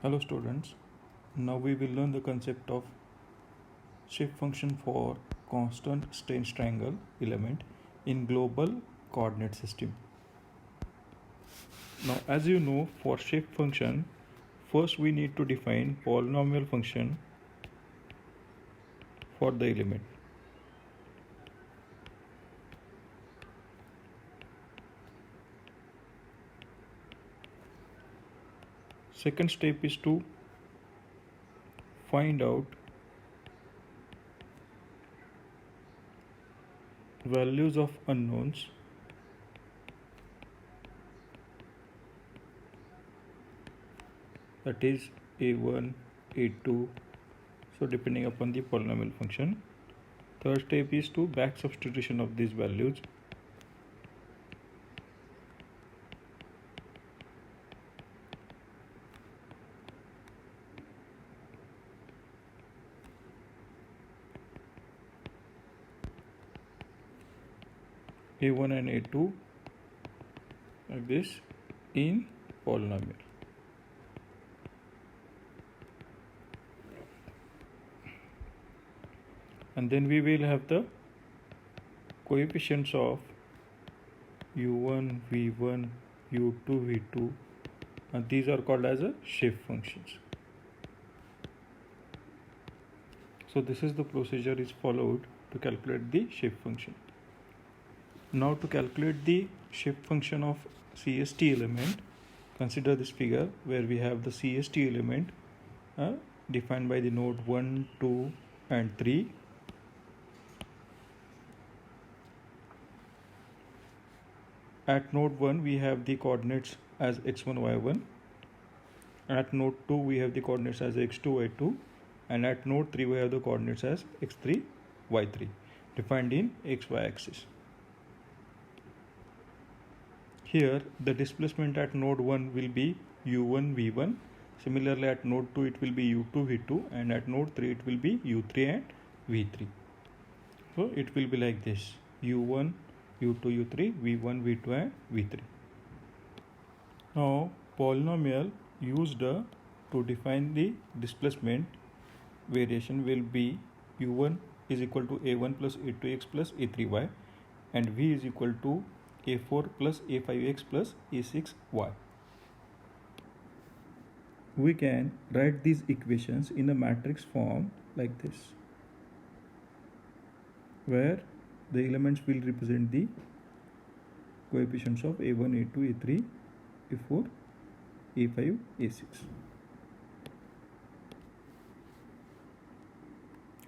Hello students, now we will learn the concept of shift function for constant strange triangle element in global coordinate system. Now as you know, for shift function, first we need to define polynomial function for the element. Second step is to find out values of unknowns that is a1, a2, so depending upon the polynomial function. Third step is to back substitution of these values. A1 and A2 like this in polynomial. And then we will have the coefficients of u1, v1, u2, v2, and these are called as a shift functions. So this is the procedure is followed to calculate the shift function. Now to calculate the shift function of CST element, consider this figure where we have the CST element defined by the node 1, 2 and 3. At node 1 we have the coordinates as x1, y1. At node 2 we have the coordinates as x2, y2. And at node 3 we have the coordinates as x3, y3 defined in xy axis. Here the displacement at node 1 will be u1, v1. Similarly at node 2 it will be u2, v2, and at node 3 it will be u3 and v3. So it will be like this: u1, u2, u3, v1, v2 and v3. Now polynomial used to define the displacement variation will be u1 is equal to a1 plus a2x plus a3y, and v is equal to a4 plus a5x plus a6y. We can write these equations in a matrix form like this, where the elements will represent the coefficients of a1, a2, a3, a4, a5, a6.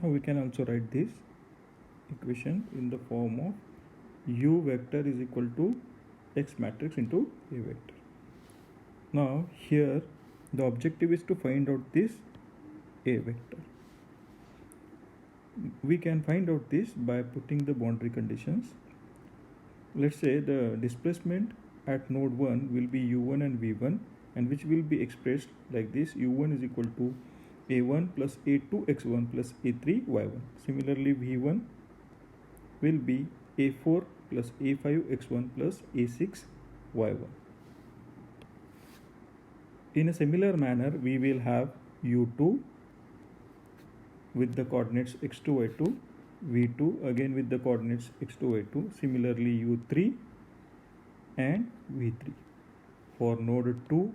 Now we can also write this equation in the form of u vector is equal to x matrix into a vector. Now here the objective is to find out this a vector. We can find out this by putting the boundary conditions. Let's say the displacement at node 1 will be u1 and v1, and which will be expressed like this: u1 is equal to a1 plus a2 x1 plus a3 y1. Similarly v1 will be a4 plus a5 x1 plus a6 y1. In a similar manner we will have u2 with the coordinates x2, y2, v2 again with the coordinates x2, y2, similarly u3 and v3 for node 2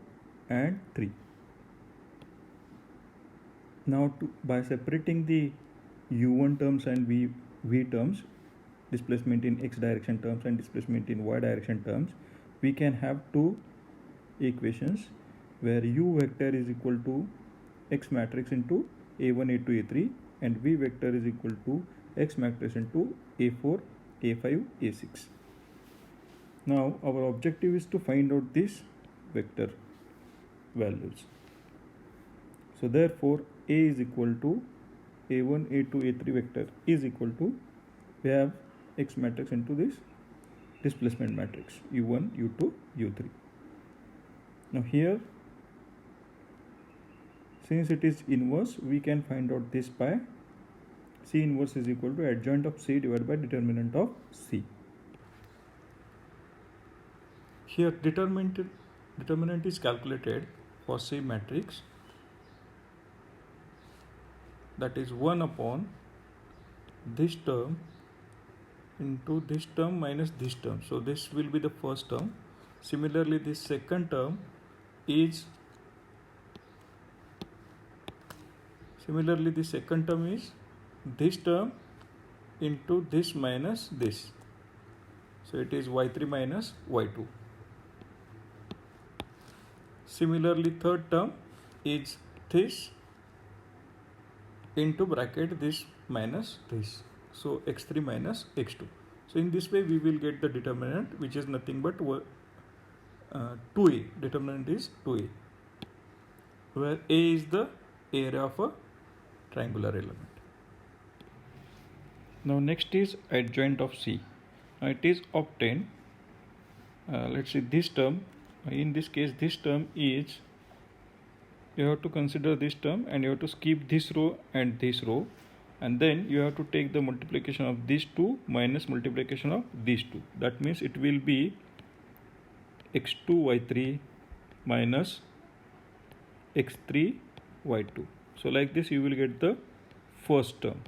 and 3. Now by separating the u1 terms and v terms, displacement in x direction terms and displacement in y direction terms, we can have two equations where u vector is equal to x matrix into a1, a2, a3, and v vector is equal to x matrix into a4, a5, a6. Now our objective is to find out these vector values. So therefore a is equal to a1, a2, a3 vector is equal to, we have x matrix into this displacement matrix u1, u2, u3. Now here, since it is inverse, we can find out this by C inverse is equal to adjoint of C divided by determinant of C. Here determinant is calculated for C matrix that is 1 upon this term into this term minus this term. So this will be the first term. Similarly, this second term is this term into this minus this. So it is y3 minus y2. Similarly, third term is this into bracket this minus this. So x3 minus x2. So in this way we will get the determinant, which is nothing but 2a. Determinant is 2a, where a is the area of a triangular element. Now next is adjoint of C. Now it is obtained. Let's see this term. In this case, this term is, you have to consider this term and you have to skip this row and this row, and then you have to take the multiplication of these two minus multiplication of these two. That means it will be x2 y3 minus x3 y2. So like this you will get the first term.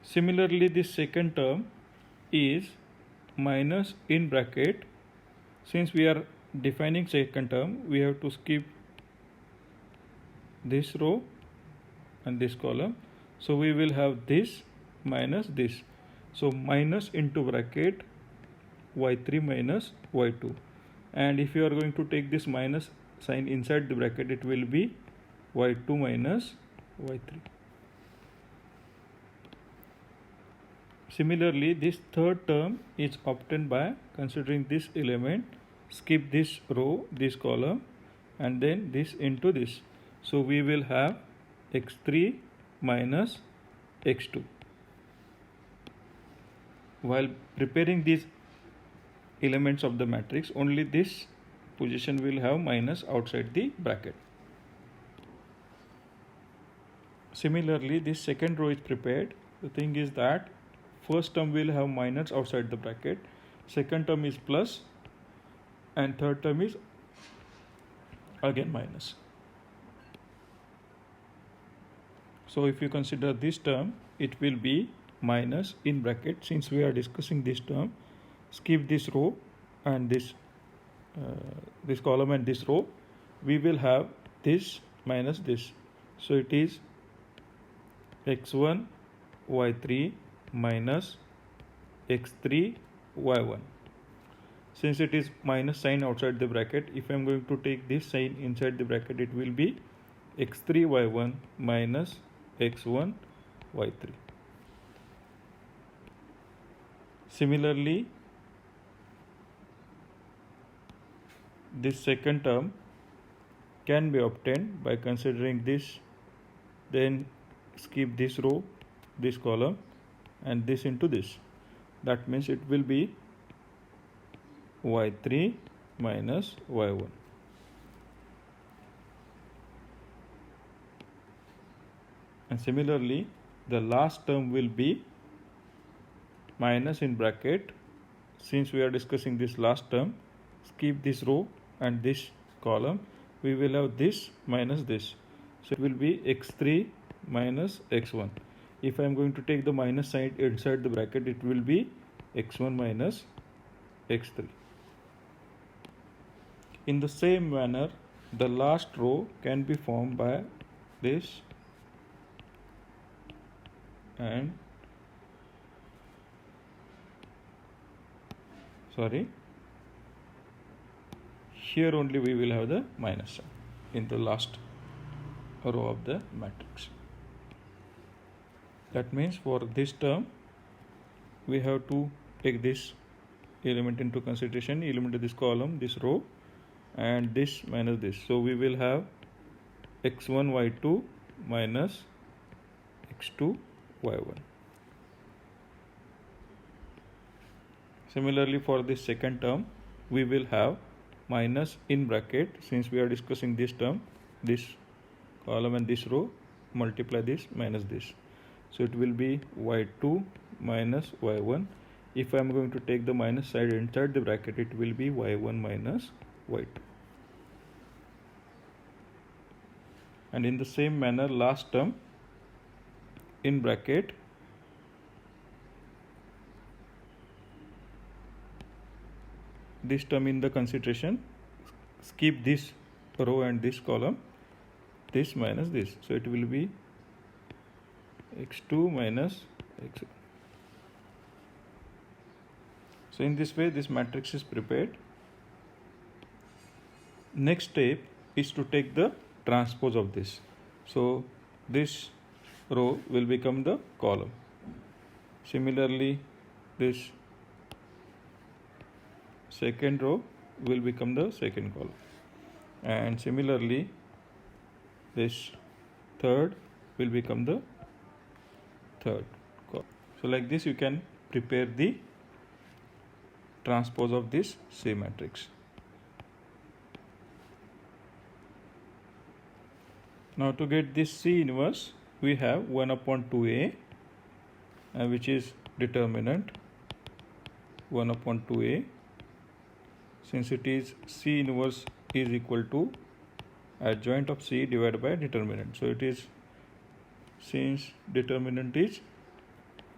Similarly, this second term is minus in bracket. Since we are defining second term, we have to skip this row and this column. So we will have this minus this. So minus into bracket y3 minus y2. And if you are going to take this minus sign inside the bracket, it will be y2 minus y3. Similarly, this third term is obtained by considering this element, skip this row, this column, and then this into this. So we will have x3 minus x2. While preparing these elements of the matrix, only this position will have minus outside the bracket. Similarly, this second row is prepared. The thing is that first term will have minus outside the bracket, second term is plus, and third term is again minus. So if you consider this term, it will be minus in bracket. Since we are discussing this term, skip this row and this column and this row, we will have this minus this. So it is x1 y3 minus x3 y1. Since it is minus sign outside the bracket, if I am going to take this sign inside the bracket, it will be x3 y1 minus x1 y3. Similarly, this second term can be obtained by considering this, then skip this row, this column, and this into this. That means it will be y3 minus y1. And similarly, the last term will be minus in bracket. Since we are discussing this last term, skip this row and this column, we will have this minus this. So it will be x3 minus x1. If I am going to take the minus sign inside the bracket, it will be x1 minus x3. In the same manner, the last row can be formed by this and here only we will have the minus sign in the last row of the matrix. That means for this term we have to take this element into consideration, element of this column, this row, and this minus this. So we will have x1 y2 minus x2 y1. Similarly, for this second term, we will have minus in bracket. Since we are discussing this term, this column and this row, multiply this minus this. So it will be y2 minus y1. If I am going to take the minus side inside the bracket, it will be y1 minus y2. and in the same manner last term in bracket this term in the consideration, skip this row and this column, this minus this, so it will be x2 minus x. So in this way this matrix is prepared. Next step is to take the transpose of this. So this row will become the column. Similarly, this second row will become the second column, and similarly this third will become the third column. So like this you can prepare the transpose of this C matrix. Now to get this C inverse, we have 1 upon 2a, which is determinant 1 upon 2a. Since it is C inverse is equal to adjoint of C divided by determinant. So it is, since determinant is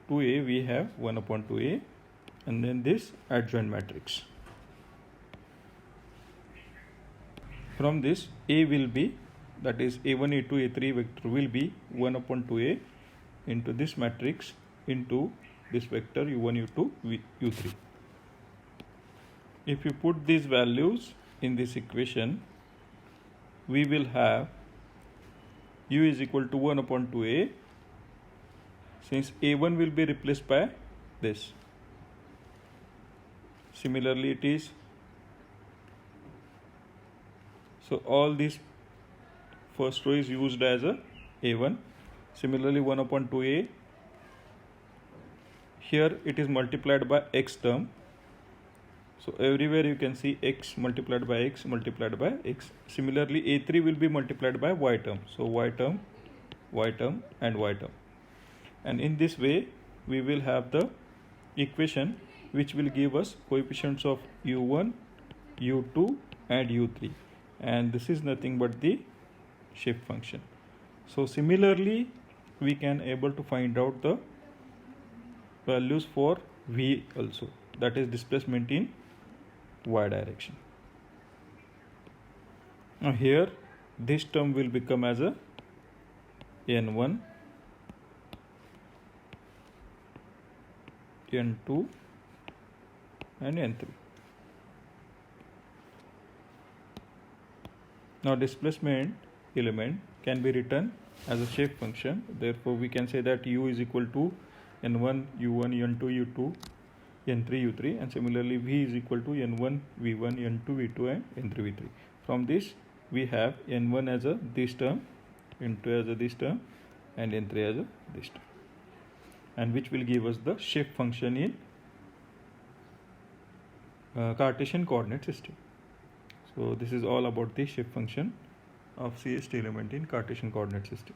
2a, we have 1 upon 2a, and then this adjoint matrix. From this, A will be, that is A1, A2, A3 vector will be 1 upon 2a into this matrix into this vector U1, U2, U3. If you put these values in this equation, we will have U is equal to 1 upon 2a, since A1 will be replaced by this. Similarly it is, so all these first row is used as a A1. Similarly 1 upon 2a, here it is multiplied by x term. So everywhere you can see x multiplied by x multiplied by x. Similarly A3 will be multiplied by y term. So y term, y term and y term. And in this way we will have the equation which will give us coefficients of u1, u2 and u3. And this is nothing but the shape function. So similarly we can able to find out the values for v also, that is displacement in y direction. Now here this term will become as a n1, n2 and n3. Now displacement element can be written as a shape function. Therefore we can say that u is equal to n1 u1 n2 u2 n3 u3, and similarly v is equal to n1 v1 n2 v2 and n3 v3. From this we have n1 as a this term, n2 as a this term and n3 as a this term, and which will give us the shape function in Cartesian coordinate system. So this is all about the shape function of CST element in Cartesian coordinate system.